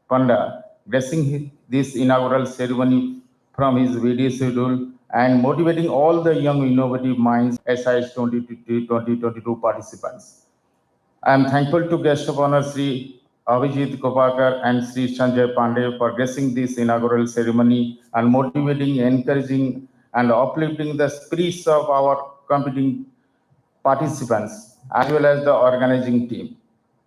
Panda, blessing this inaugural ceremony from his busy schedule and motivating all the young innovative minds SIH 2022 participants. I am thankful to guest of honor Sri Abhijit Kopakar and Sri Sanjay Pandey for gracing this inaugural ceremony and motivating, encouraging, and uplifting the spirits of our competing participants as well as the organizing team.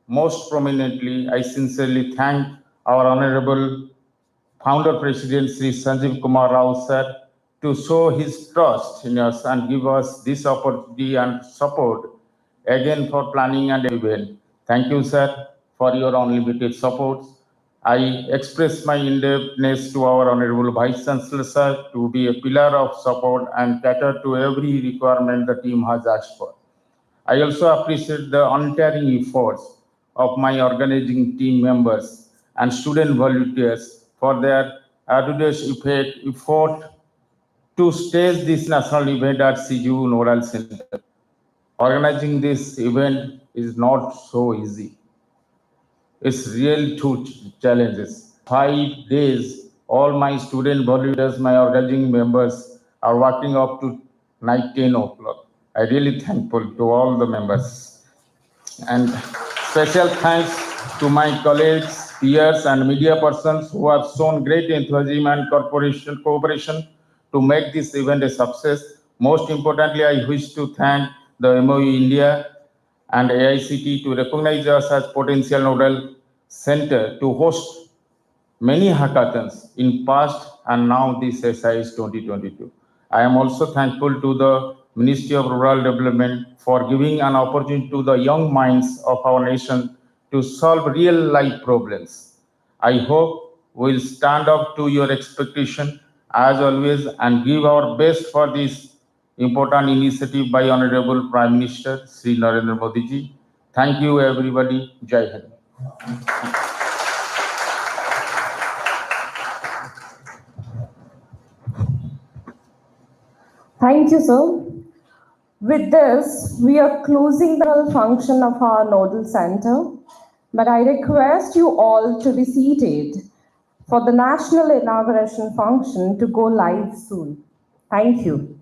Most prominently, I sincerely thank our Honorable Founder President Sri Sanjeev Kumar Rao sir to show his trust in us and give us this opportunity and support again for planning and event. Thank you, sir, for your unlimited support. I express my indebtedness to our Honorable Vice Chancellor sir to be a pillar of support and cater to every requirement the team has asked for. I also appreciate the untiring efforts of my organizing team members and student volunteers for their arduous effort to stage this national event at CGU Nodal Center. Organizing this event is not so easy. It's real two challenges. 5 days, all my student volunteers, my organizing members are working up to night 10 o'clock. I really thankful to all the members. And special thanks to my colleagues, peers, and media persons who have shown great enthusiasm and cooperation to make this event a success. Most importantly, I wish to thank the MOE India and AICT to recognize us as potential nodal center to host many hackathons in past and now this SIH 2022. I am also thankful to the Ministry of Rural Development for giving an opportunity to the young minds of our nation to solve real life problems. I hope we'll stand up to your expectation as always and give our best for this important initiative by Honorable Prime Minister Sri Narendra Modi ji. Thank you everybody. Jai Hind. Thank you, sir. With this, we are closing the function of our Nodal Center, but I request you all to be seated for the national inauguration function to go live soon. Thank you.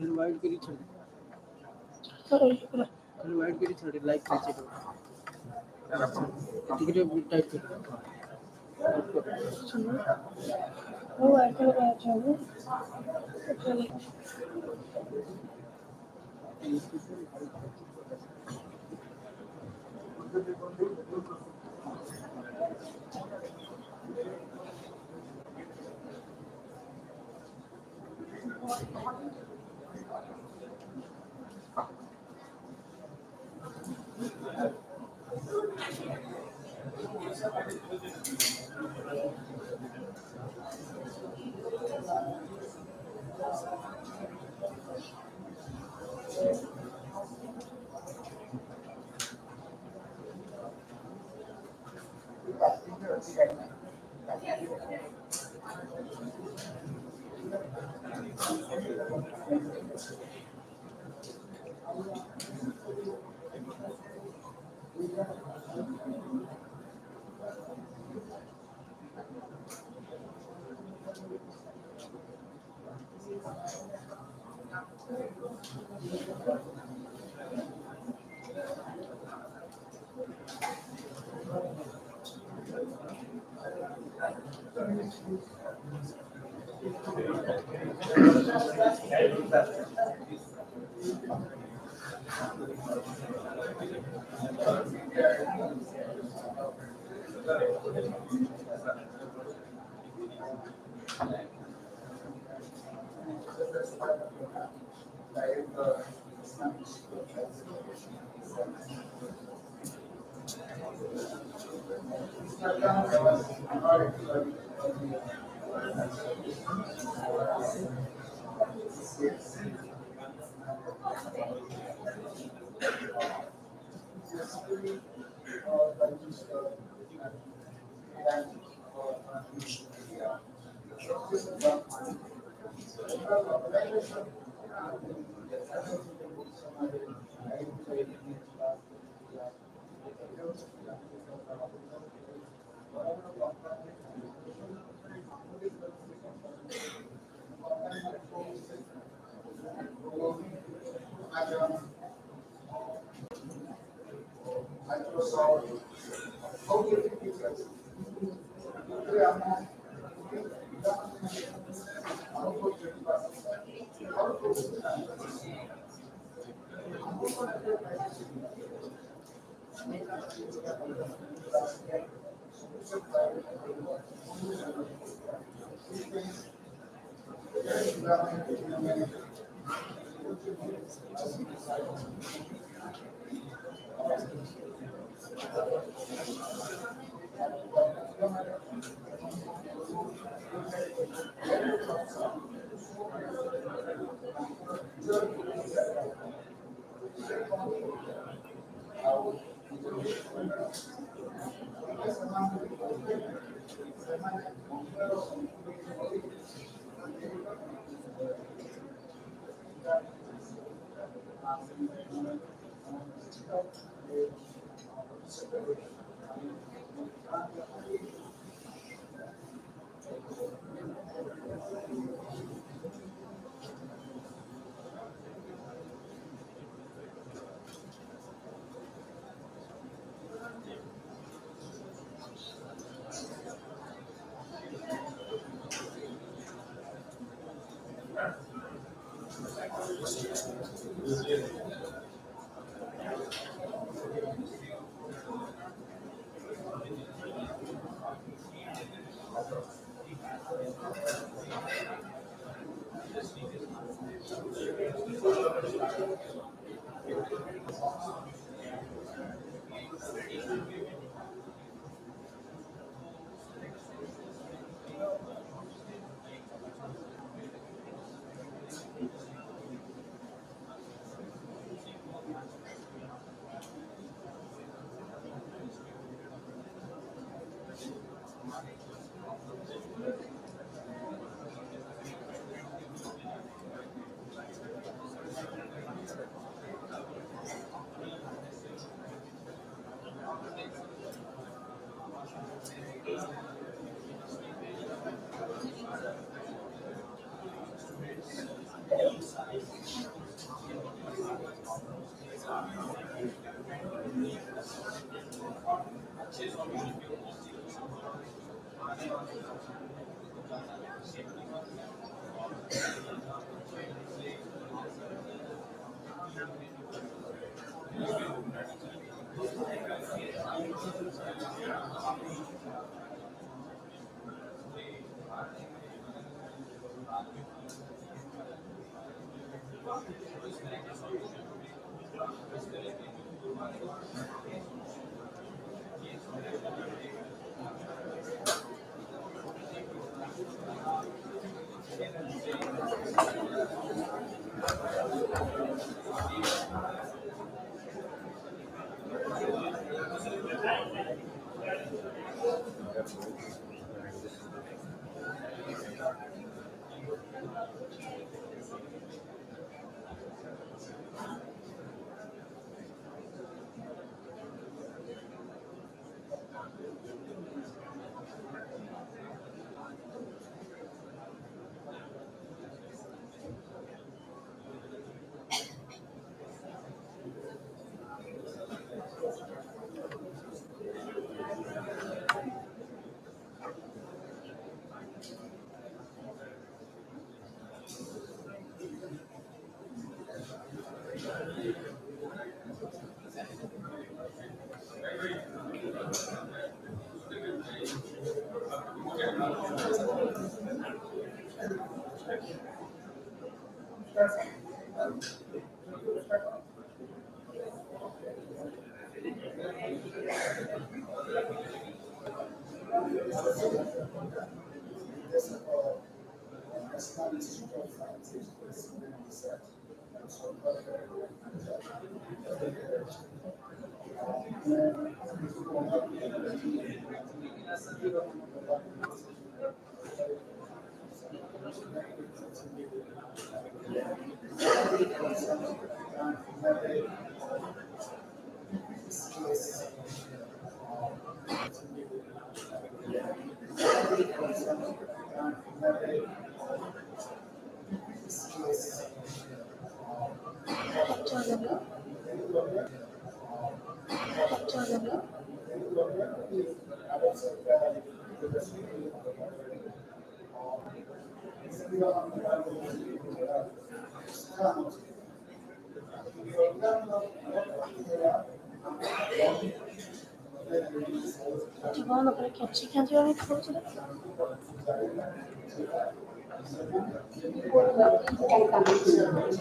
Invite करी छोड़ invite करी छोड़ like नीचे दो ticket type कर वो icon पे आ जाओ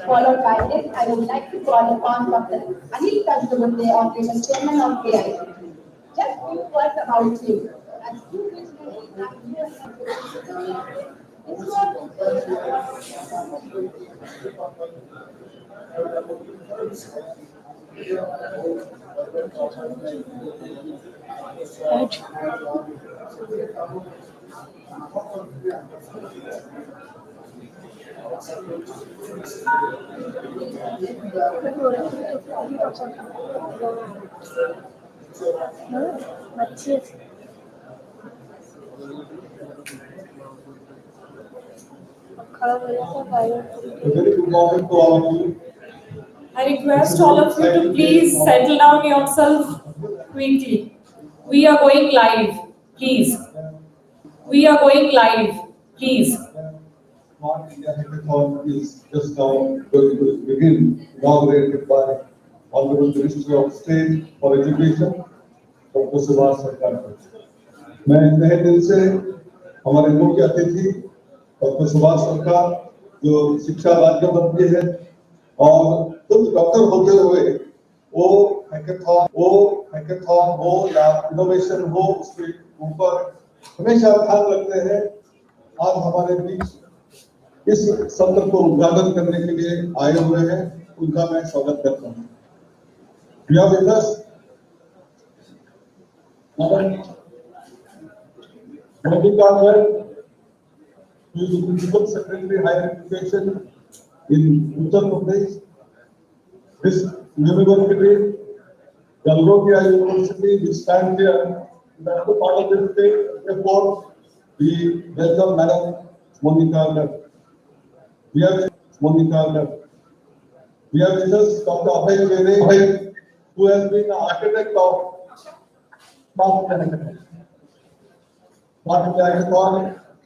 Followed by this, I would like to call upon Dr. Anil Kasturbe, the Chairman of KIT. Just few words about you. As you A very good morning to all of you. I request all of you to please settle down yourself quickly. We are going live, please. We are going live, please. Smart India Hackathon is just now going to begin, inaugurated by Honorable Minister of State for Education, Dr. Subhash Sarkar. मैं तहे दिल से हमारे मुख्य अतिथि doctor Subhash सरकार जो शिक्षा राज्य मंत्री है और खुद डॉक्टर होते हुए वो हैकेथॉन हो या इनोवेशन हो उसके ऊपर हमेशा ध्यान रखते हैं। आज हमारे बीच इस सत्र को उद्घाटन करने के लिए आए हुए हैं, उनका मैं स्वागत करता हूँ। We have with us Madam who is the Principal Secretary Higher Education in Uttar Pradesh. This university, Galgotia University, which stands here in the other part of the state. Therefore, we welcome Madam Monica Gar. We have with us Dr. Abhay Vere, who has been the architect of Smart Hackathon. Smart Hackathon,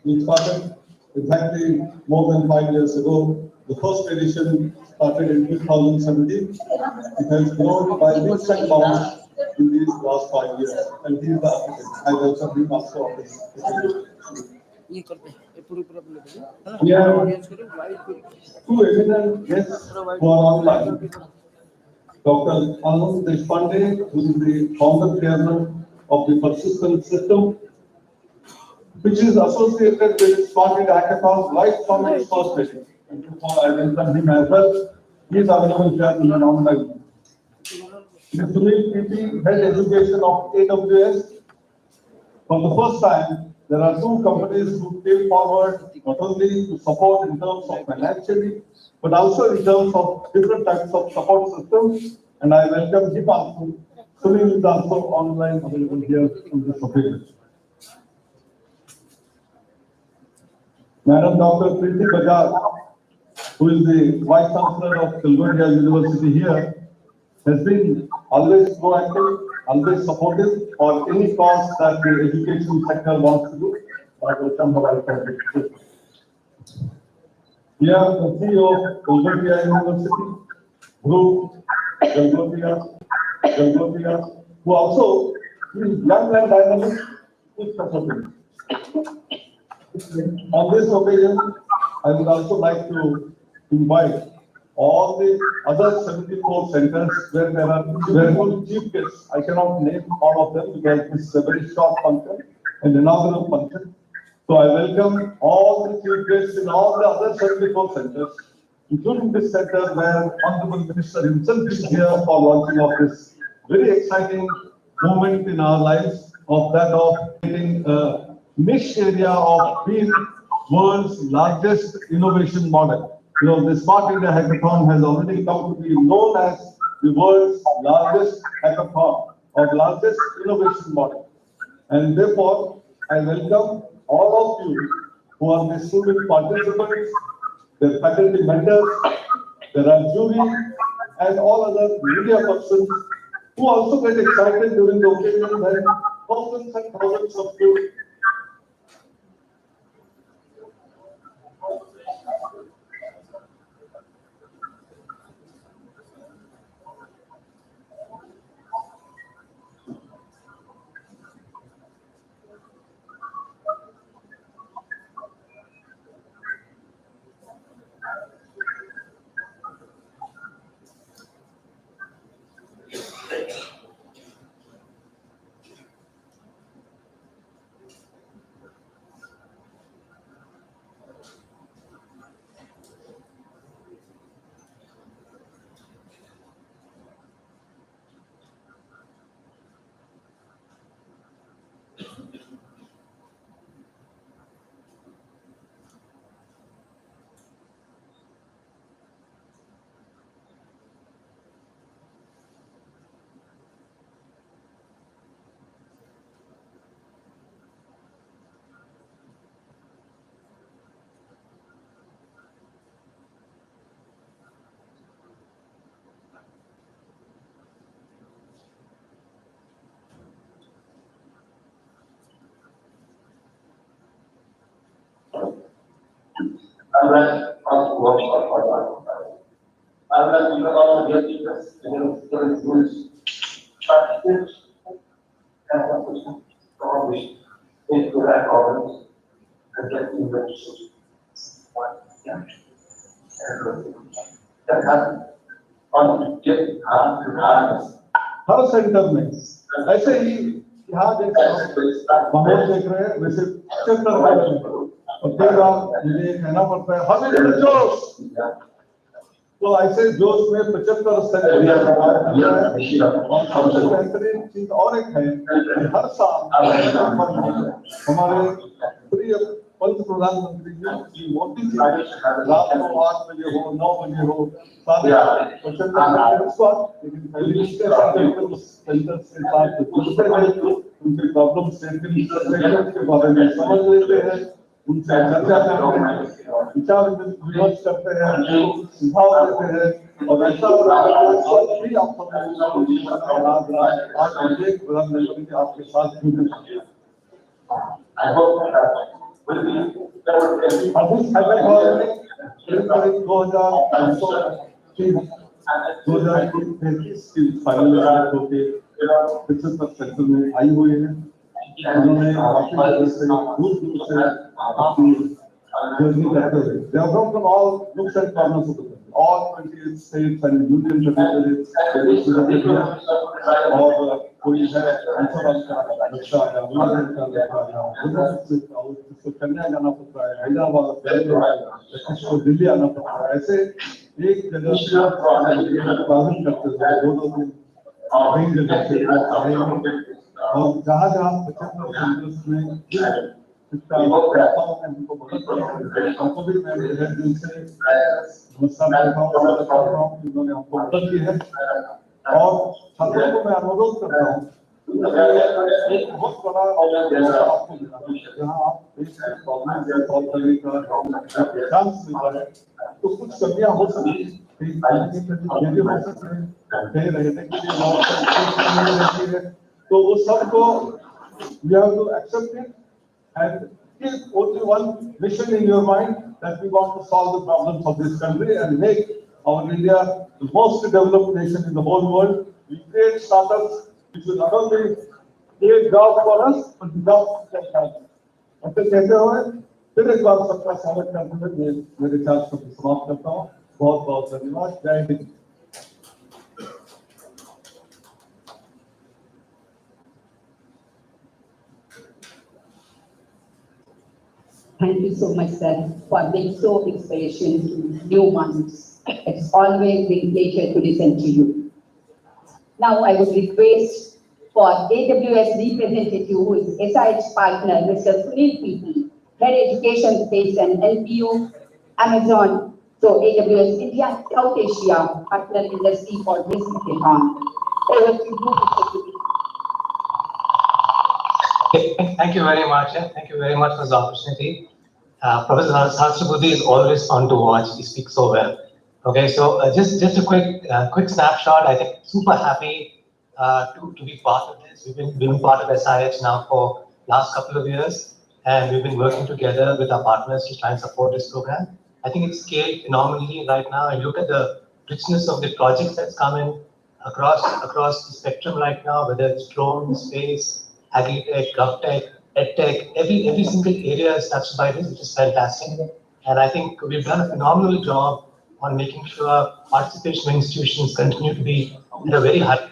which started exactly more than 5 years ago. The first edition started in 2017. It has grown by leaps and bounds in these last 5 years. And he is the architect. I welcome him also on this. We have two eminent guests who are online. Dr. Anand Deshpande, who is the founder chairman of the Persistent System, which is associated with Smart India Hackathon right from its first meeting. And before I welcome him as well, he is available here in an online. Mr. Sunil PP, Head Education of AWS. For the first time, there are two companies who came forward not only to support in terms of financially, but also in terms of different types of support systems. And I welcome him also. Sunil is also online available here on this occasion. Madam Dr. Preeti Bajaj, who is the Vice Chancellor of Galgotia University here, has been always proactive, always supportive for any cause that the education sector wants to do. I welcome her. We have the CEO of Galgotia University, Group Galgotia, who also is young and dynamic, is supporting. On this occasion, I would also like to invite all the other 74 centers where there are very chief guests. I cannot name all of them because this is a very short function, an inaugural function. So I welcome all the chief guests in all the other 74 centers, including this center where Honorable Minister himself is here for launching of this very exciting moment in our lives of that of getting a niche area of being world's largest innovation model. You know, the Smart India Hackathon has already come to be known as the world's largest hackathon or largest innovation model. And therefore, I welcome all of you who are the student participants, their faculty members, there are jury, and all other media persons who also get excited during the occasion when thousands and thousands of students. I would like to work for I would like to know all the teachers and the rules, practices, and publish into that problems and get inventions. That has on get hard. Her centre में ऐसे ही यहाँ देखो माहौल देख रहे हैं वैसे centre में और कई बार मुझे कहना पड़ता है हमें जोश तो ऐसे जोश में 75 सेंटर और सबसे बेहतरीन चीज और एक है कि हर साल हमारे प्रिय पंच प्रधानमंत्री जी मोदी जी रात को 8 बजे हो 9 बजे हो लेकिन सेंटर से साथ उनके प्रॉब्लम के बारे में समझ लेते हैं उनसे चर्चा करते हैं विचार विमर्श करते हैं सुझाव देते हैं और ऐसा आज भी आप आज एक प्रधानमंत्री आपके साथ जुड़े I hope that will be अभी करीब 2033 की फाइनल होके 75 सेंटर में आई हुई है उन्होंने दूर से अपनी जर्नी करते हुए they have come from all nooks and corners of the country, all 28 states and union territories और कोई है अंतराल का बच्चा है उन्होंने जिसको कन्या जाना पड़ता है हैदराबाद जिसको दिल्ली आना पड़ता है ऐसे एक जगह से प्रारंभ करते हुए दो दिन कई जगह से और जहाँ 75 सेंटर्स में शिक्षा हमको बहुत हमको भी मैं दिल से नमस्कार करता हूँ उन्होंने हमको मदद की है और छात्रों को मैं अनुरोध करता हूँ एक बहुत बड़ा आपको मिला जहाँ आप देश के प्रॉब्लम से सॉल्व करने का चांस मिलता है तो कुछ कमियां हो सकती हैं कहीं हो सकते हैं कहीं रहने के लिए रहती है तो वो सबको you have to accept it and keep only one mission in your mind that we want to solve the problems of this country and make our India the most developed nation in the whole world. We create startups which will not only create jobs for us but jobs for us. ऐसे कहते हुए फिर एक बार सबका स्वागत करते हुए मेरे चार्ज को समाप्त करता हूँ बहुत बहुत धन्यवाद। जय Hind. Thank you so much, sir, for being so inspirational to new ones. It's always a pleasure to listen to you. Now I would request for AWS representative who is SIH partner, Mr. Sunil PP, Head Education Space and LPU, Amazon, so AWS India, South Asia, partner industry for this hackathon. Over to you, Mr. Sunil. Thank you very much. Thank you very much for this opportunity. Professor Sahasrabudhi is always fun to watch. He speaks so well. Okay, so just a quick snapshot. I think super happy to be part of this. We've been part of SIH now for last couple of years, and we've been working together with our partners to try and support this program. I think it's scaled phenomenally right now. And look at the richness of the projects that's coming across the spectrum right now, whether it's drone, space, agri-tech, GovTech, EdTech, every single area is touched by this, which is fantastic. And I think we've done a phenomenal job on making sure participation institutions continue to be at a very high.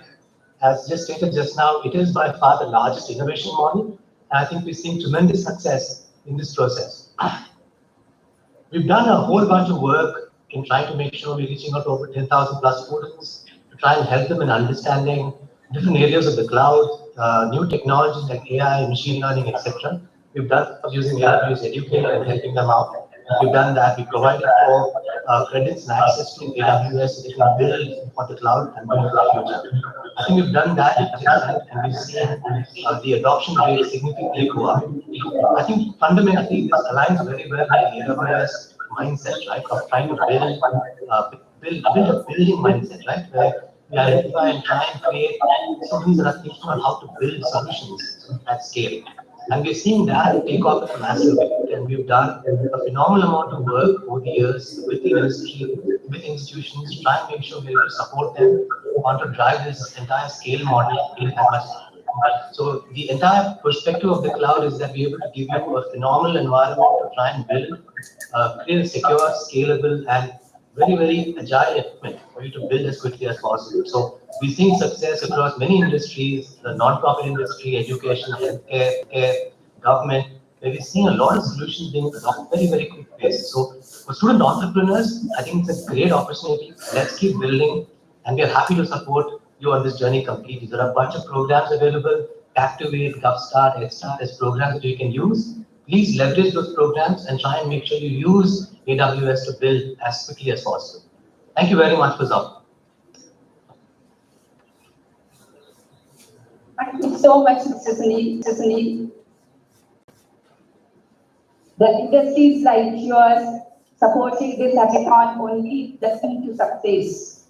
As just stated just now, it is by far the largest innovation model. And I think we're seeing tremendous success in this process. We've done a whole bunch of work in trying to make sure we're reaching out to over 10,000 plus students to try and help them in understanding different areas of the cloud, new technologies like AI, machine learning, etc. We've done using AWS Educate and helping them out. We've done that. We provided for credits and access to AWS so they can build for the cloud and build for the future. I think we've done that and we've seen the adoption rate significantly go up. I think fundamentally this aligns very well with the AWS mindset, right, of trying to build a building mindset, right, where we identify and try and create students that are thinking on how to build solutions at scale. And we're seeing that take off at a massive rate. And we've done a phenomenal amount of work over the years with the industry, with institutions, to try and make sure we're able to support them on to drive this entire scale model in as much. So the entire perspective of the cloud is that we're able to give you a phenomenal environment to try and build, create a secure, scalable, and very agile equipment for you to build as quickly as possible. So we're seeing success across many industries, the non-profit industry, education, healthcare, government, where we're seeing a lot of solutions being adopted very quick pace. So for student entrepreneurs, I think it's a great opportunity. Let's keep building, and we're happy to support you on this journey completely. There are a bunch of programs available, Activate, GovStart, EdStart as programs that you can use. Please leverage those programs and try and make sure you use AWS to build as quickly as possible. Thank you very much, Fazal. Thank you so much, Mr. Sunil. The industries like yours supporting this hackathon only the key to success.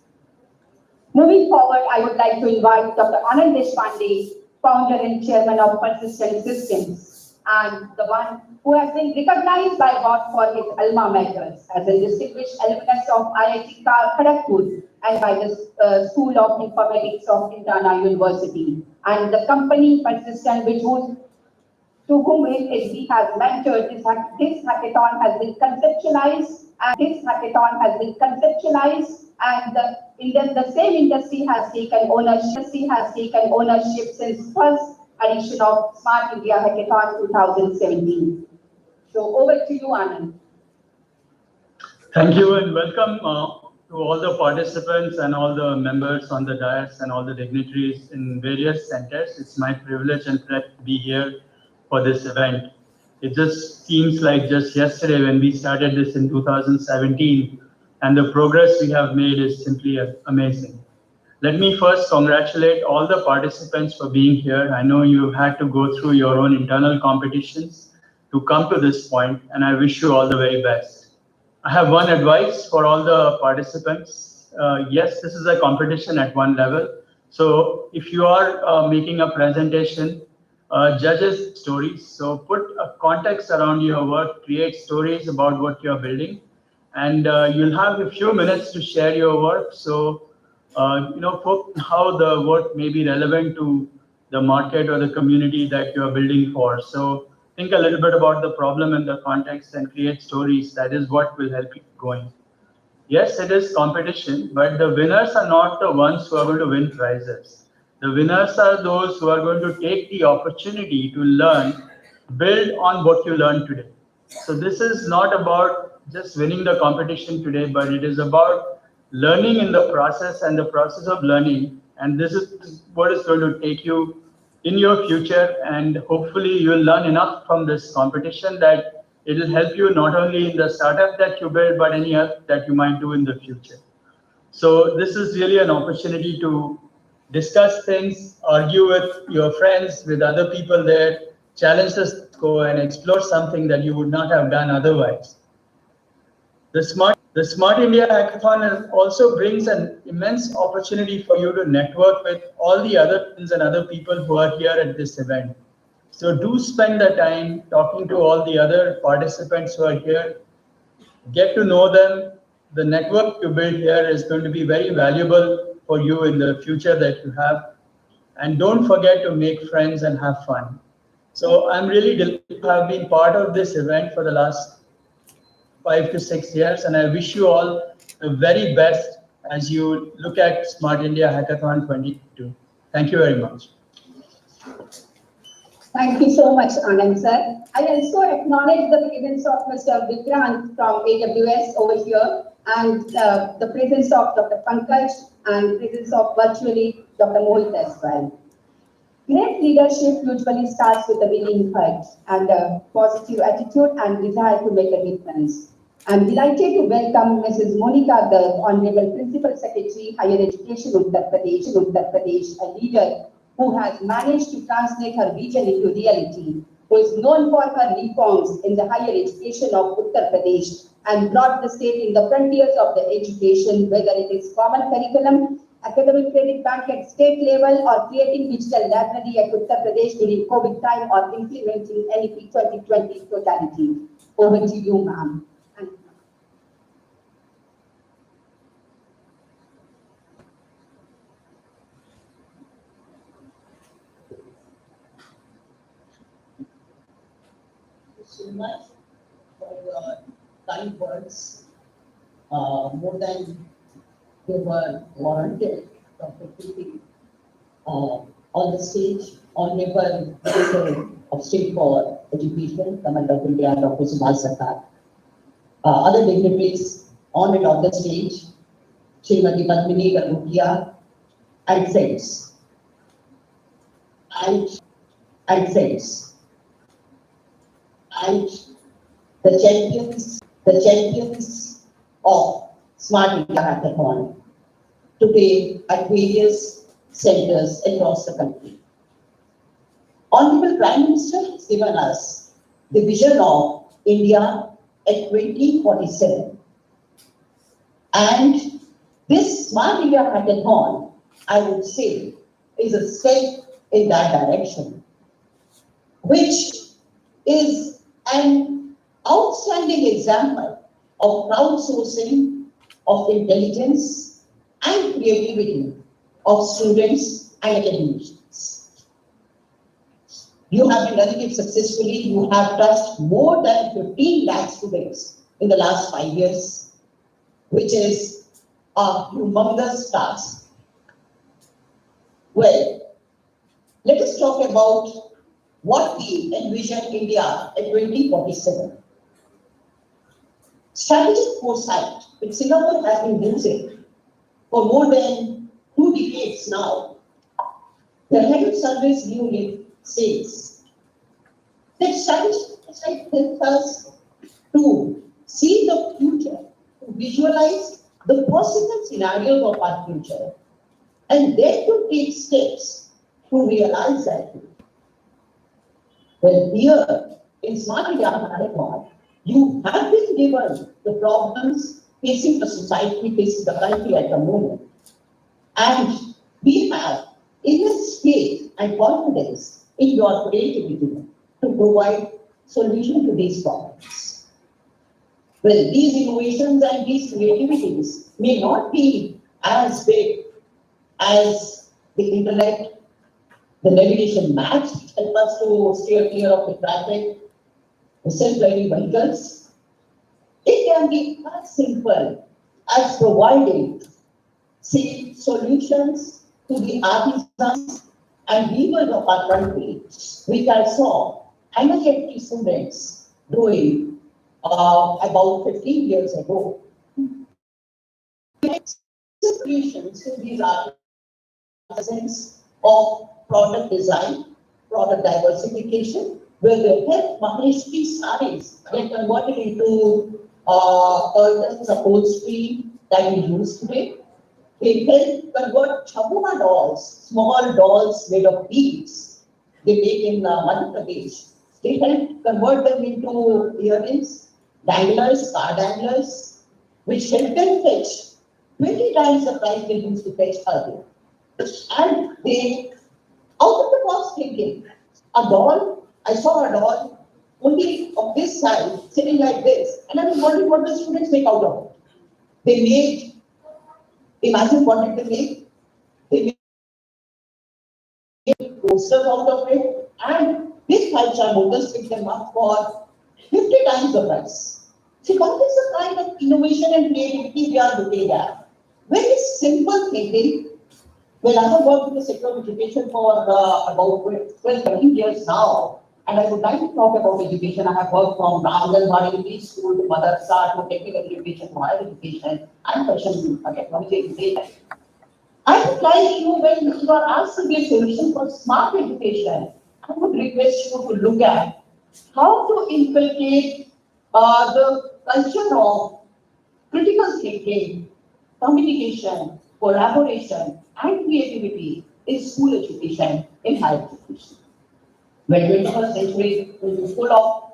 Moving forward, I would like to invite Dr. Anand Deshpande, founder and chairman of Persistent Systems, and the one who has been recognized by God for his alma maters as a distinguished alumnus of IIT Kharagpur and by the School of Informatics of Indiana University, and the company Persistent, to whom he has mentored. This hackathon has been conceptualized, and the same industry has taken ownership since first edition of Smart India Hackathon 2017. So over to you, Anand. Thank you and welcome to all the participants and all the members on the dais and all the dignitaries in various centers. It's my privilege and pleasure to be here for this event. It just seems like just yesterday when we started this in 2017, and the progress we have made is simply amazing. Let me first congratulate all the participants for being here. I know you had to go through your own internal competitions to come to this point, and I wish you all the very best. I have one advice for all the participants. Yes, this is a competition at one level. So if you are making a presentation, judges stories. So put a context around your work, create stories about what you're building, and you'll have a few minutes to share your work. So, how the work may be relevant to the market or the community that you're building for. So think a little bit about the problem and the context and create stories. That is what will help you going. yes, it is competition, but the winners are not the ones who are going to win prizes. The winners are those who are going to take the opportunity to learn, build on what you learned today. So this is not about just winning the competition today, but it is about learning in the process and the process of learning. And this is what is going to take you in your future. And hopefully you'll learn enough from this competition that it will help you not only in the startup that you build, but any other that you might do in the future. So this is really an opportunity to discuss things, argue with your friends, with other people there, challenge the status quo, and explore something that you would not have done otherwise. The Smart India Hackathon also brings an immense opportunity for you to network with all the other friends and other people who are here at this event. So do spend the time talking to all the other participants who are here. Get to know them. The network you build here is going to be very valuable for you in the future that you have. And don't forget to make friends and have fun. So I'm really delighted to have been part of this event for the last 5 to 6 years, and I wish you all the very best as you look at Smart India Hackathon 22. Thank you very much. Thank you so much, Anand sir. I also acknowledge the presence of Mr. Vikrant from AWS over here, and the presence of Dr. Pankaj and presence of virtually Dr. Mohit as well. Great leadership usually starts with a willing heart and a positive attitude and desire to make a difference. I'm delighted to welcome Mrs. Monica Garg, Honorable Principal Secretary, Higher Education, Uttar Pradesh, a leader who has managed to translate her vision into reality, who is known for her reforms in the higher education of Uttar Pradesh and brought the state in the frontiers of the education, whether it is common curriculum, academic credit bank at state level, or creating digital library at Uttar Pradesh during COVID time, or implementing NEP 2020 totality. Over to you, ma'am. So much for your kind words. More than they were warranted, Dr. Preeti, on the stage, Honorable Minister of State for Education, Government of India, Dr. Subhash Sarkar. Other dignitaries on and off the stage, Srimati Padmini Garbutia, and friends. And friends. And the champions of Smart India Hackathon today at various centers across the country. Honorable Prime Minister has given us the vision of India at 2047. And this Smart India Hackathon, I would say, is a step in that direction, which is an outstanding example of crowdsourcing of intelligence and creativity of students and academicians. You have been running it successfully. You have touched more than 15 lakh students in the last 5 years, which is a humongous task. Well, let us talk about what we envision India at 2047. Strategic foresight, which Singapore has been using for more than 2 decades now. The head of service unit says that strategic foresight helps us to see the future, to visualize the possible scenarios of our future, and then to take steps to realize that. Well, here in Smart India Hackathon, you have been given the problems facing the society, facing the country at the moment. And we have immense faith and confidence in your creativity to provide solution to these problems. Well, these innovations and these creativities may not be as big as the internet, the navigation maps which help us to steer clear of the traffic, the self-driving vehicles. It can be as simple as providing safe solutions to the artisans and weavers of our country, which I saw MSFT students doing about 15 years ago. Solutions to these artisans of product design, product diversification, where they help Maheshti sarees get converted into curtains, upholstery that we use today. They help convert chabua dolls, small dolls made of beads. They make in Madhya Pradesh. They help convert them into earrings, danglers, car danglers, which help them fetch 20 times the price they used to fetch earlier. And they, out of the box thinking, a doll, I saw a doll only of this size, sitting like this, and I was wondering what the students make out of it. They made, imagine what did they make? They made posters out of it, and this 5-star motors picked them up for 50 times the price. See, what is the kind of innovation and creativity we are looking at? Very simple thinking. Well, I have worked in the sector of education for about 12, 13 years now, and I would like to talk about education. I have worked from Anganwadi preschool to madrasa to technical education to higher education and fashion technology education. I would like you, when you are asked to give solutions for smart education, I would request you to look at how to inculcate the culture of critical thinking, communication, collaboration, and creativity in school education, in higher education. When 21st century is full of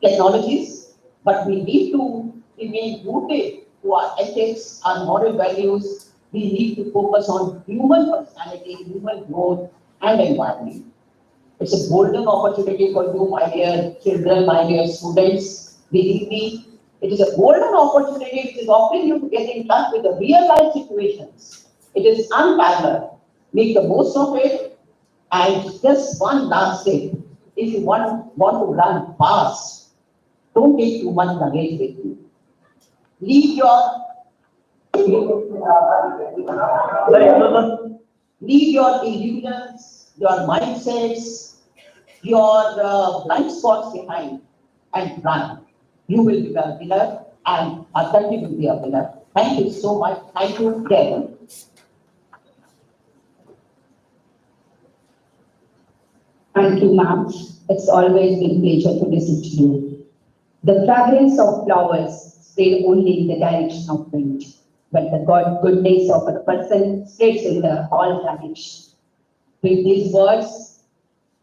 technologies, but we need to remain rooted to our ethics, our moral values. We need to focus on human personality, human growth, and environment. It's a golden opportunity for you, my dear children, my dear students. Believe me, it is a golden opportunity which is offering you to get in touch with the real life situations. It is unparalleled. Make the most of it. And just one last thing. If you want to run fast, don't take too much luggage with you. Leave your illusions, your mindsets, your blind spots behind, and run. You will be a winner, and our country will be a winner. Thank you so much. Thank you, Kevin. Thank you, ma'am. It's always been a pleasure to listen to you. The fragrance of flowers spread only in the direction of wind, but the goodness of a person spreads in the all directions. With these words,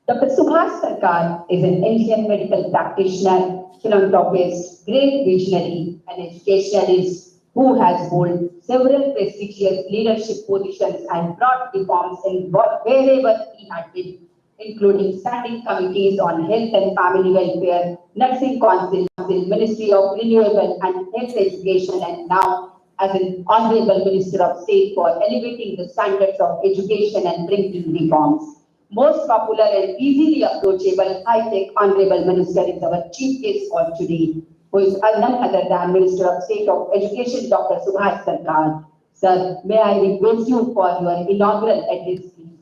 Dr. Subhash Sarkar is an Indian medical practitioner, philanthropist, great visionary, and educationalist who has held several prestigious leadership positions and brought reforms in wherever he had been, including standing committees on health and family welfare, nursing council, Ministry of Renewable and Health Education, and now as an Honorable Minister of State for elevating the standards of education and bringing reforms. Most popular and easily approachable high-tech Honorable Minister is our chief guest for today, who is none other than Minister of State of Education, Dr. Subhash Sarkar. Sir, may I request you for your inaugural address, please?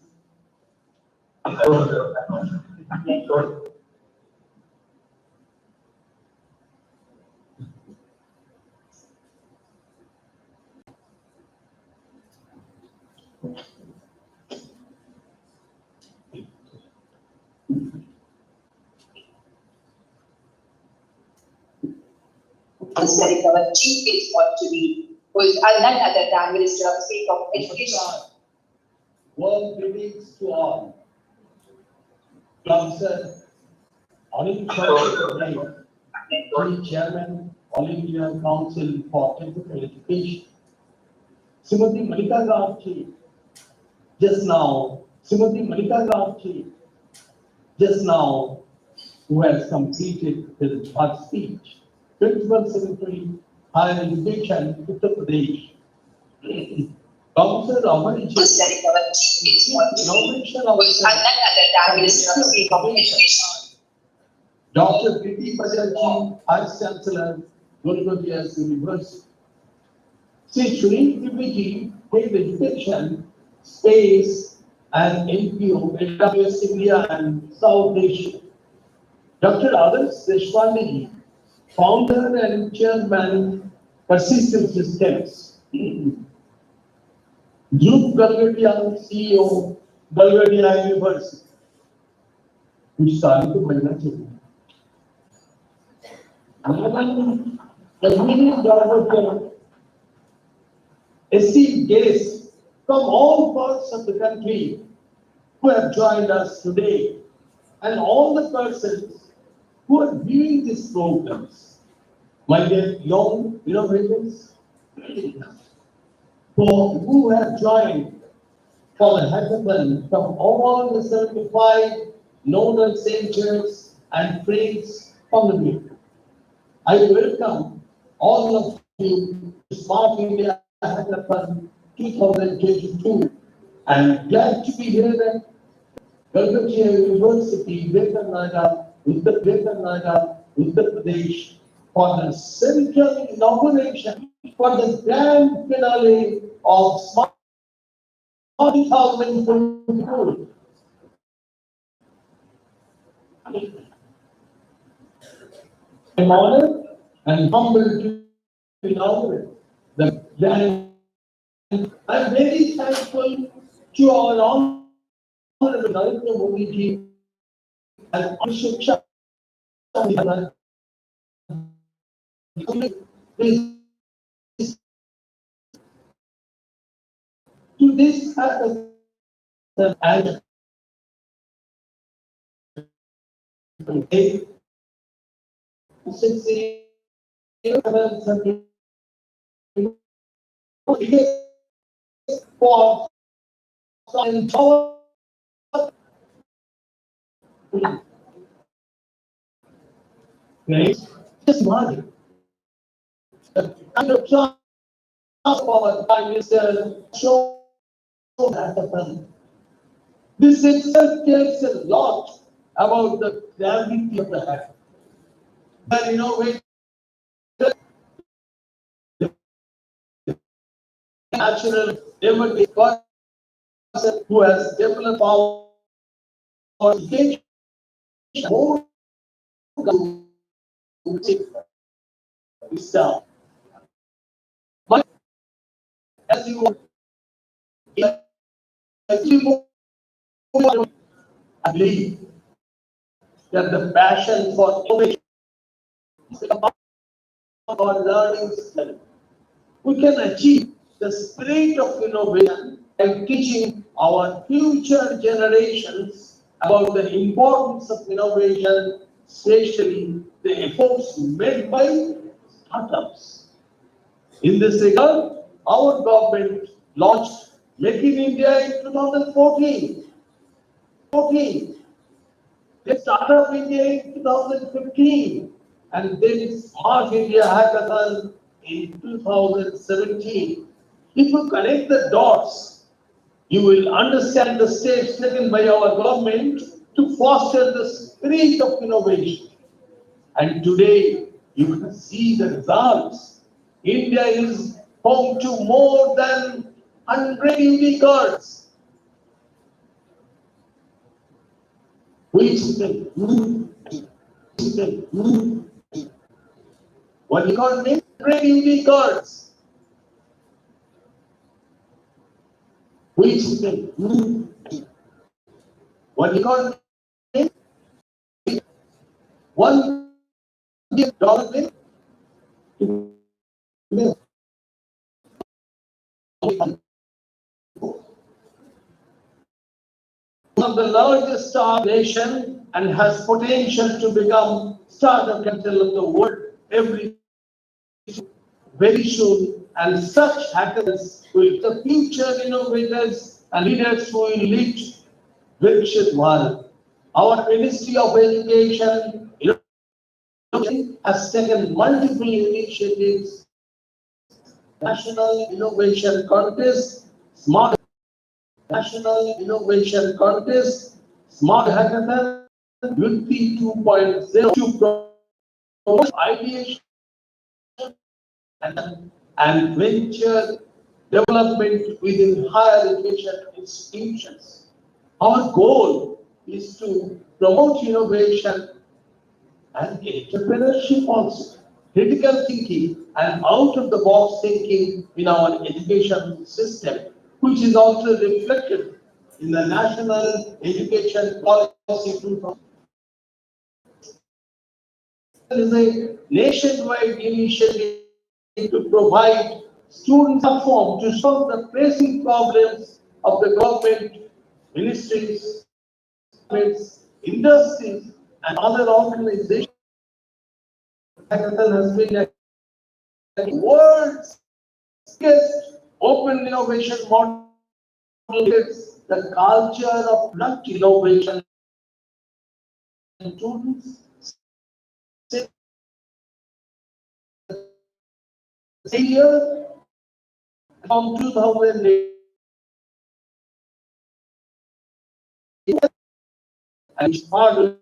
Minister is our chief guest for today, who is none other than Minister of State of Education. Warm greetings to all. Professor Anil Chaudhary, Chairman, All India Council for Technical Education. Srimati Malika Gandhi, just now, who has completed his first speech, Principal Secretary, Higher Education, Uttar Pradesh. Professor Amal Dr. P.T. Patel, Vice Chancellor, Gurgaon University. SIH2022 Health Education, Space, and NPO, AWS India and South Asia. Dr. SIH2022, founder and chairman, Persistent Systems. Group Galgadia CEO, Galgadia University, which started to manage. The meeting director, esteemed guests from all parts of the country who have joined us today, and all the persons who are viewing these programs. My dear young innovators, who have joined for the hackathon from all the certified nodal centers and friends from the group. I welcome all of you to Smart India Hackathon 2022. I'm glad to be here at Galgadia University, Vekarnagar, Uttar Pradesh, for the central inauguration for the grand finale of Smart 2022. I'm honored and humbled to inaugurate the grand. I'm very thankful to our honorable Narendra Modi ji and Ashok Shah to this hackathon and for just margin. And the trust of our Prime Minister show that this itself tells a lot about the gravity of the hack. But natural democratic person who has developed our education more down. But as you I believe that the passion for innovation is about our learning system. We can achieve the spirit of innovation by teaching our future generations about the importance of innovation, especially the efforts made by startups. In this regard, our government launched Make in India in 2014. Then Startup India in 2015, and then Smart India Hackathon in 2017. If you connect the dots, you will understand the steps taken by our government to foster the spirit of innovation. And today, you can see the results. India is home to more than 100 unicorns. Which what you call me? 100 unicorns. Which what you call me? $1 billion. One of the largest startup nation and has potential to become startup capital of the world very soon. And such hackers will the future innovators and leaders who will lead Vikshit Bharat. Our Ministry of Education has taken multiple initiatives. National Innovation Contest, Smart National Innovation Contest, Smart Hackathon, Unity 2.0 to promote ideation and and venture development within higher education institutions. Our goal is to promote innovation and entrepreneurship also, critical thinking and out-of-the-box thinking in our education system, which is also reflected in the National Education Policy 2000. It is a nationwide initiative to provide students a platform to solve the pressing problems of the government, ministries, industries, and other organizations. Hackathon has been a world's biggest open innovation model. The culture of blunt innovation. Students year from 2008 and started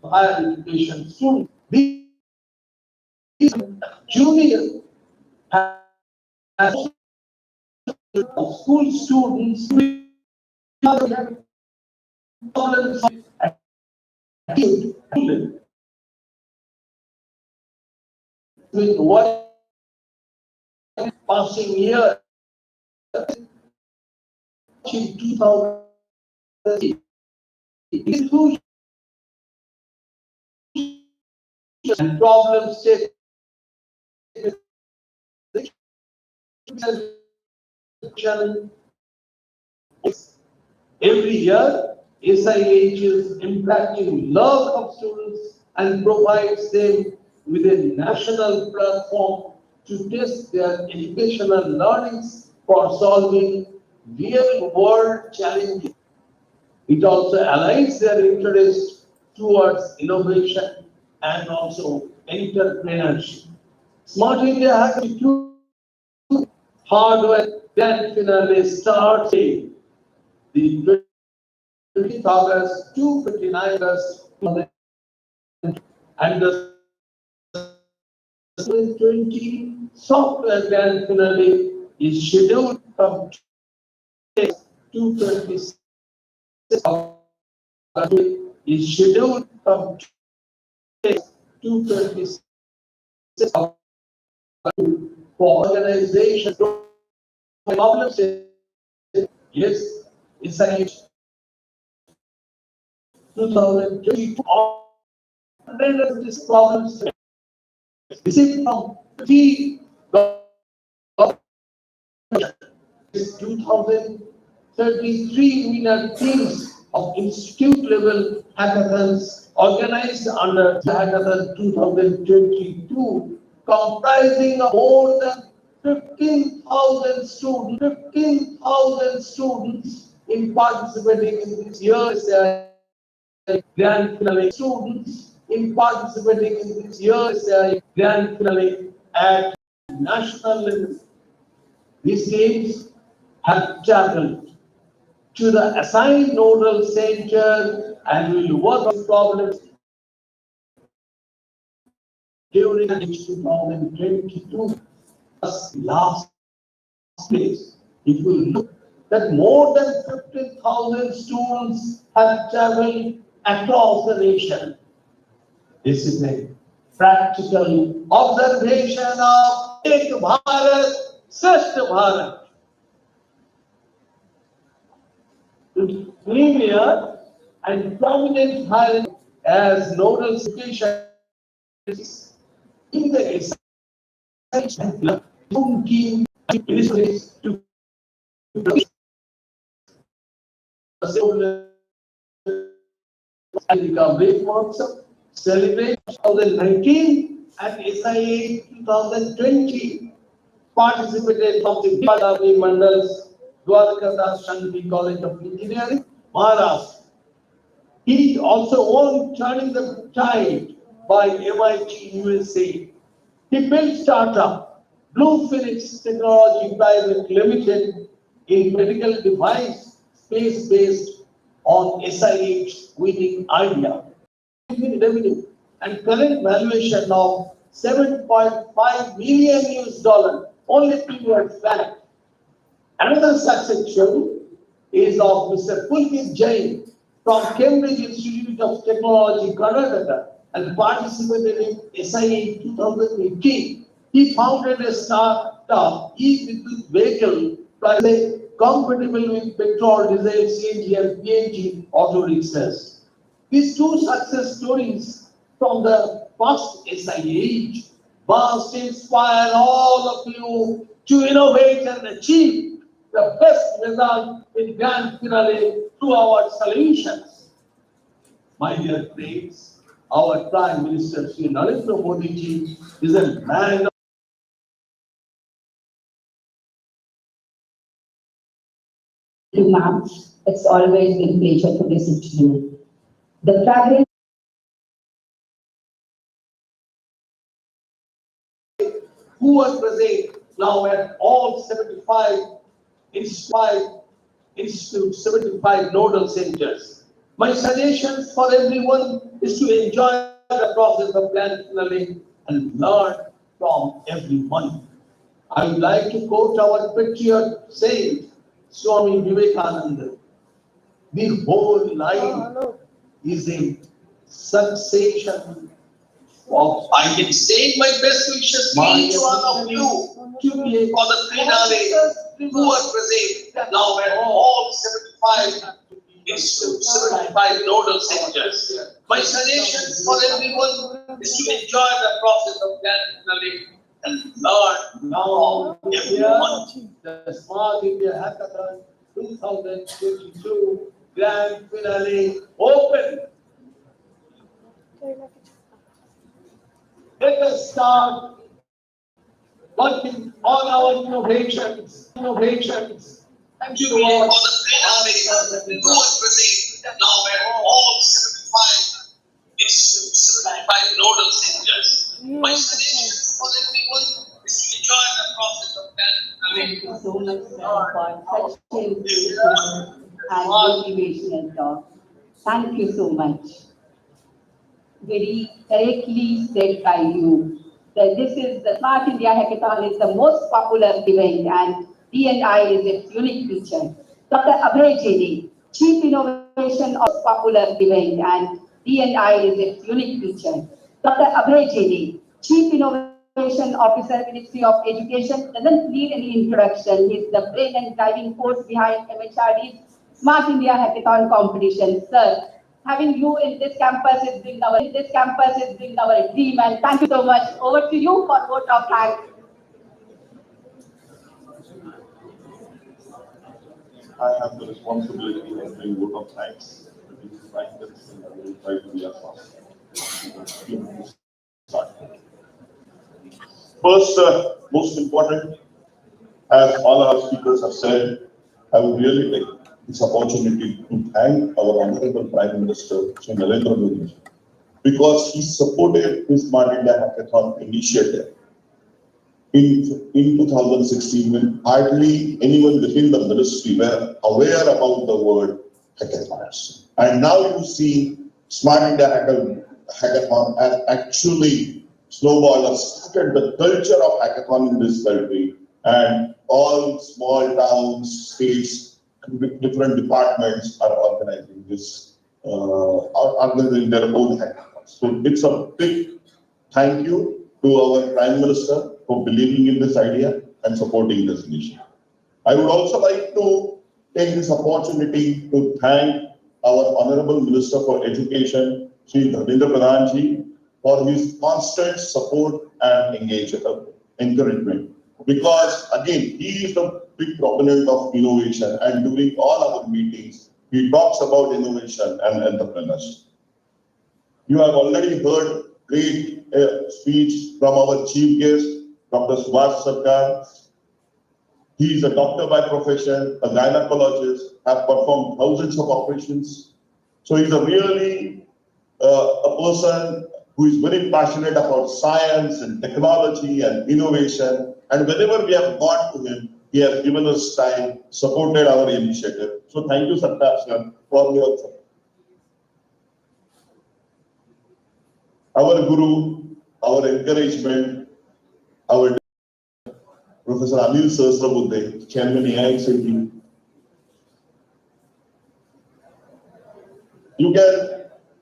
higher education students. These junior school students problems with what passing year in 2000 and problems every year, SIH is impacting lot of students and provides them with a national platform to test their educational learnings for solving real-world challenges. It also aligns their interest towards innovation and also entrepreneurship. Smart India Hackathon hardware then finally started the 20th August to 29th August and the 2020 software grand finale is scheduled from 226 is scheduled from 226 for organization problems. Yes, SIH 2022 this problems received from the 2033 winner teams of institute level hackathons organized under Hackathon 2022, comprising of more than 15,000 students in participating in this year's grand finale. Students in participating in this year's grand finale at national level. These teams have traveled to the assigned nodal center and will work on problems during 2022. Last place, if you look that more than 15,000 students have traveled across the nation. This is a practical observation of Ek Bharat, Sreshth Bharat. Premier and prominent higher as nodal education in the team to celebrate 2019 and SIH 2020 participated from the Balavi Mandal's Dwarkadas Shanti College of Engineering, Maharashtra. He also won Turning the Tide by MIT USA. He built startup Blue Phoenix Technology Private Limited in medical device space based on SIH winning idea. Revenue and current valuation of $7.5 million US only 2 years back. Another success story is of Mr. Pulkit Jain from Cambridge Institute of Technology, Karnataka, and participated in SIH 2018. He founded a startup e-vehicle compatible with petrol, diesel, CNG, and PNG auto rickshaws. These two success stories from the past SIH must inspire all of you to innovate and achieve the best result in grand finale through our solutions. My dear friends, our Prime Minister Sri Narendra Modi ji is a man Ma'am, it's always been a pleasure to listen to you. The fragrance who was present now at all 75 institutes, 75 nodal centers. My suggestions for everyone is to enjoy the process of plan finale and learn from everyone. I would like to quote our patriot saint, Swami Vivekananda. The whole life is a succession of. I can say my best wishes to each one of you for the finale who are present now at all 75 institutes, 75 nodal centers. My suggestion for everyone is to enjoy the process of grand finale and learn now everyone. The Smart India Hackathon 2022 grand finale open. Let us start working on our innovations. Thank you for the finale who was present now at all 75 institutes, 75 nodal centers. My suggestion for everyone is to enjoy the process of grand finale. Thank you so much, sir, for such a beautiful and motivational talk. Thank you so much. Very correctly said by you that this is the Smart India Hackathon is the most popular event and D&I is its unique feature. Dr. Abhay JD, Chief Innovation of popular event and D&I is its unique feature. Dr. Abhay JD, Chief Innovation Officer, Ministry of Education, doesn't need any introduction. He's the brain and driving force behind MHRD's Smart India Hackathon competition. Sir, having you in this campus is bring our dream, and thank you so much. Over to you for vote of thanks. I have the responsibility of doing vote of thanks. I will try to be as fast. First, most important, as all our speakers have said, I would really take this opportunity to thank our Honorable Prime Minister, Sri Narendra Modi, because he supported this Smart India Hackathon initiative in 2016 when hardly anyone within the ministry were aware about the word hackathons. And now you see Smart India Hackathon has actually snowballed or started the culture of hackathon in this country, and all small towns, states, different departments are organizing this, organizing their own hackathons. So it's a big thank you to our Prime Minister for believing in this idea and supporting this initiative. I would also like to take this opportunity to thank our Honorable Minister for Education, Sri Dharmendra Pradhan ji, for his constant support and encouragement. Because again, he is the big proponent of innovation, and during all our meetings, he talks about innovation and entrepreneurs. You have already heard great speech from our chief guest, Dr. Subhash Sarkar. He is a doctor by profession, a gynecologist, have performed thousands of operations. So he's a really a person who is very passionate about science and technology and innovation. And whenever we have gone to him, he has given us time, supported our initiative. So thank you, Sarkar sir, for your support. Our guru, our our encouragement, our Professor Anil Sahasrabudhe, Chairman AICTE.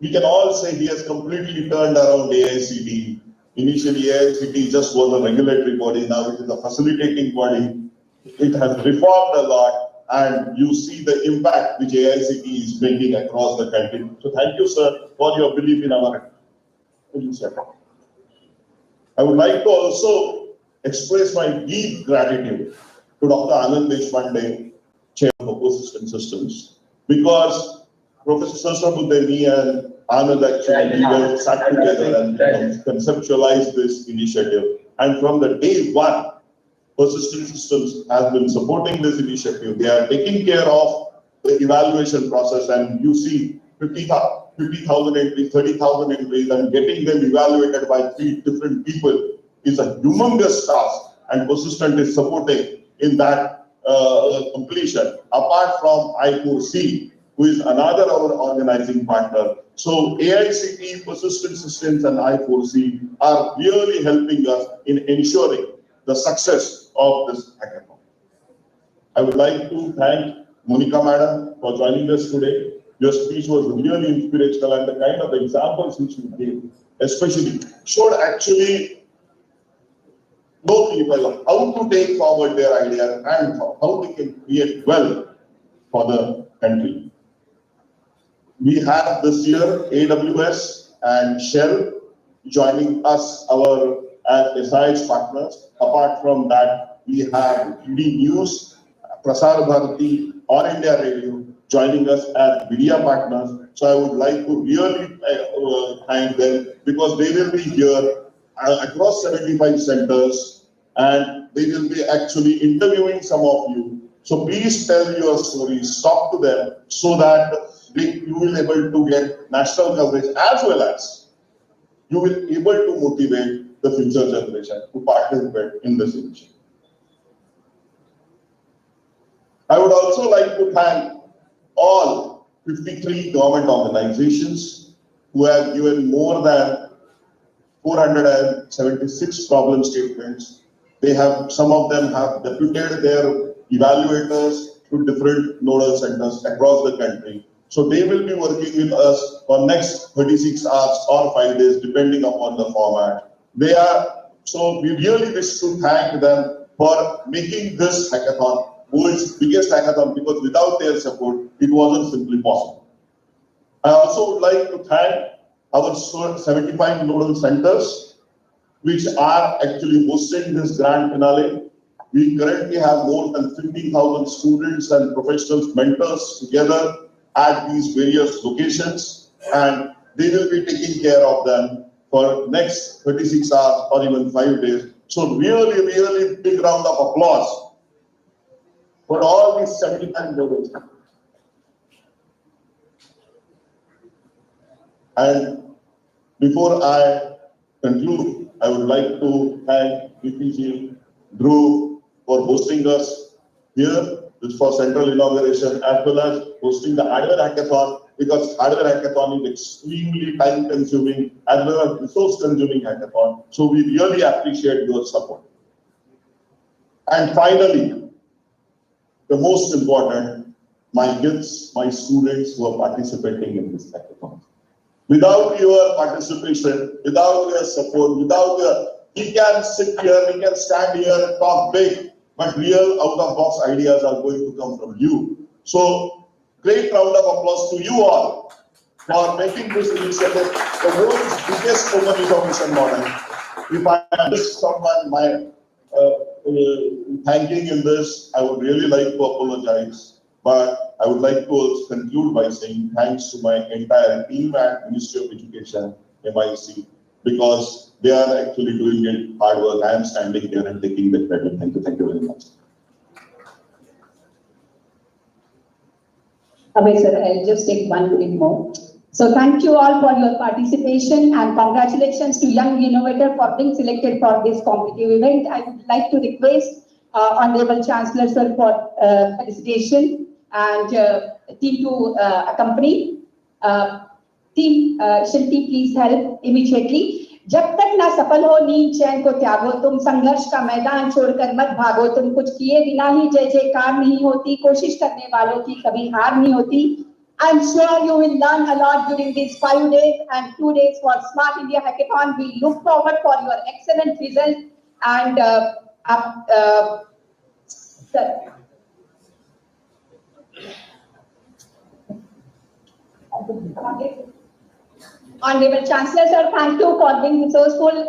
We can all say he has completely turned around AICTE. Initially, AICTE just was a regulatory body. Now it is a facilitating body. It has reformed a lot, and you see the impact which AICTE is making across the country. So thank you, sir, for your belief in our initiative. I would like to also express my deep gratitude to Dr. Anand Deshpande, Chair of Ecosystem Systems, because Professor Sahasrabudhe, me and Anand actually sat together and conceptualized this initiative. And from the day one, Persistent Systems has been supporting this initiative. They are taking care of the evaluation process, and you see 50,000 entries, 30,000 entries, and getting them evaluated by 3 different people is a humongous task, and Persistent is supporting in that completion. Apart from I4C, who is another our organizing partner. So AICTE, Persistent Systems, and I4C are really helping us in ensuring the success of this hackathon. I would like to thank Monica Madam for joining us today. Your speech was really inspirational, and the kind of examples which you gave, especially, showed actually know people how to take forward their ideas and how they can create wealth for the country. We have this year AWS and Shell joining us as SIH partners. Apart from that, we have DD News, Prasar Bharati, All India Radio joining us as media partners. So I would like to really thank them, because they will be here across 75 centers, and they will be actually interviewing some of you. So please tell your stories, talk to them, so that you will be able to get national coverage, as well as you will be able to motivate the future generation to participate in this initiative. I would also like to thank all 53 government organizations who have given more than 476 problem statements. Some of them have deputed their evaluators to different nodal centers across the country. So they will be working with us for next 36 hours or 5 days, depending upon the format. So we really wish to thank them for making this hackathon world's biggest hackathon, because without their support, it wasn't simply possible. I also would like to thank our 75 nodal centers, which are actually hosting this grand finale. We currently have more than 15,000 students and professionals, mentors together at these various locations, and they will be taking care of them for next 36 hours or even 5 days. So really, really big round of applause for all these 75 nodals. And before I conclude, I would like to thank BPG Dhruv for hosting us here. This for central inauguration, as well as hosting the hardware hackathon, because hardware hackathon is extremely time consuming as well as resource consuming hackathon. So we really appreciate your support. And finally, the most important, my kids, my students who are participating in this hackathon. Without your participation, without your support, we can sit here, we can stand here and talk big, but real out-of-box ideas are going to come from you. So, great round of applause to you all for making this initiative the world's biggest open information model. If I missed someone thanking in this, I would really like to apologize. But I would like to also conclude by saying thanks to my entire team at Ministry of Education, MIC, because they are actually doing it hard work. I am standing here and taking the credit. Thank you very much. Okay, sir, I'll just take 1 minute more. So thank you all for your participation, and congratulations to young innovator for being selected for this competitive event. I would like to request Honorable Chancellor sir for felicitation and team to accompany. Team Shilpi, please help immediately. जब तक ना सफल हो नींद चैन को त्यागो, तुम संघर्ष का मैदान छोड़कर मत भागो, तुम कुछ किए बिना ही जय जयकार नहीं होती, कोशिश करने वालों की कभी हार नहीं होती. I'm sure you will learn a lot during these 5 days and 2 days for Smart India Hackathon. We look forward for your excellent results and sir. Honorable Chancellor, sir, thank you for being resourceful.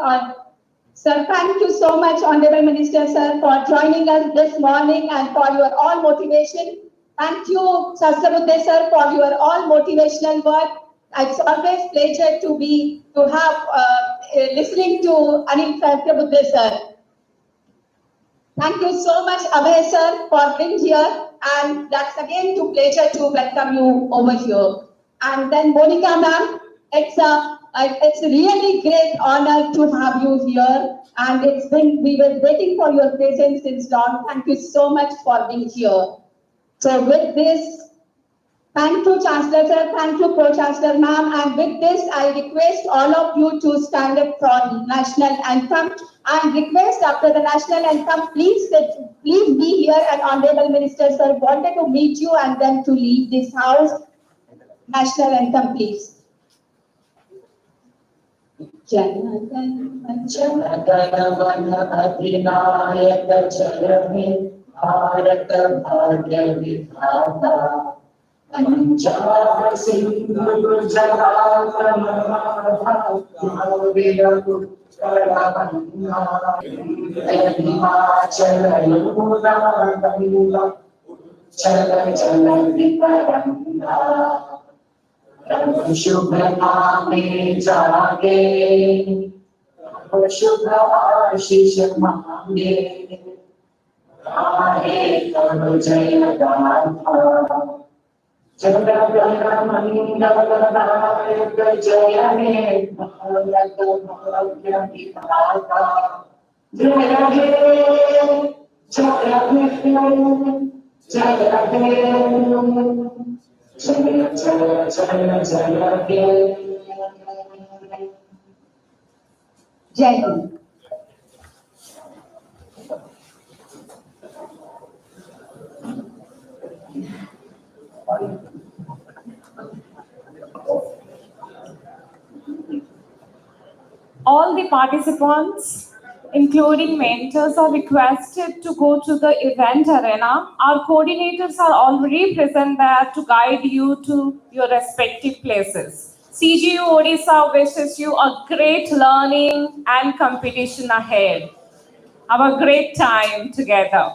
Sir, thank you so much, Honorable Minister, sir, for joining us this morning and for your all motivation. Thank you, Sahasrabudhe, sir, for your all motivational work. It's always pleasure to have listening to Anil Sahasrabudhe, sir. Thank you so much, Abhay, sir, for being here. And that's again a pleasure to welcome you over here. And then Monica, ma'am, it's really great honor to have you here. And we were waiting for your presence since long. Thank you so much for being here. So with this, thank you, Chancellor, sir. Thank you, Pro-Chancellor, ma'am. And with this, I request all of you to stand up for national anthem. And request after the national anthem, please be here. And Honorable Minister, sir, wanted to meet you and then to leave this house. National anthem, please. Bharat भाग्य विधाता पंजाब सिंधु गुजरात हिमाचल यमुना गंगा चल चल विपरंगा शुभ नामे जागे शुभ आशीष मांगे करो जय गाथा जय मंगलदायक जय हे भारत भाग्य विधाता जय हे जय हे जय हे जय Jai Hind. All the participants, including mentors, are requested to go to the event arena. Our coordinators are already present there to guide you to your respective places. CGU Odisha wishes you a great learning and competition ahead. Have a great time together.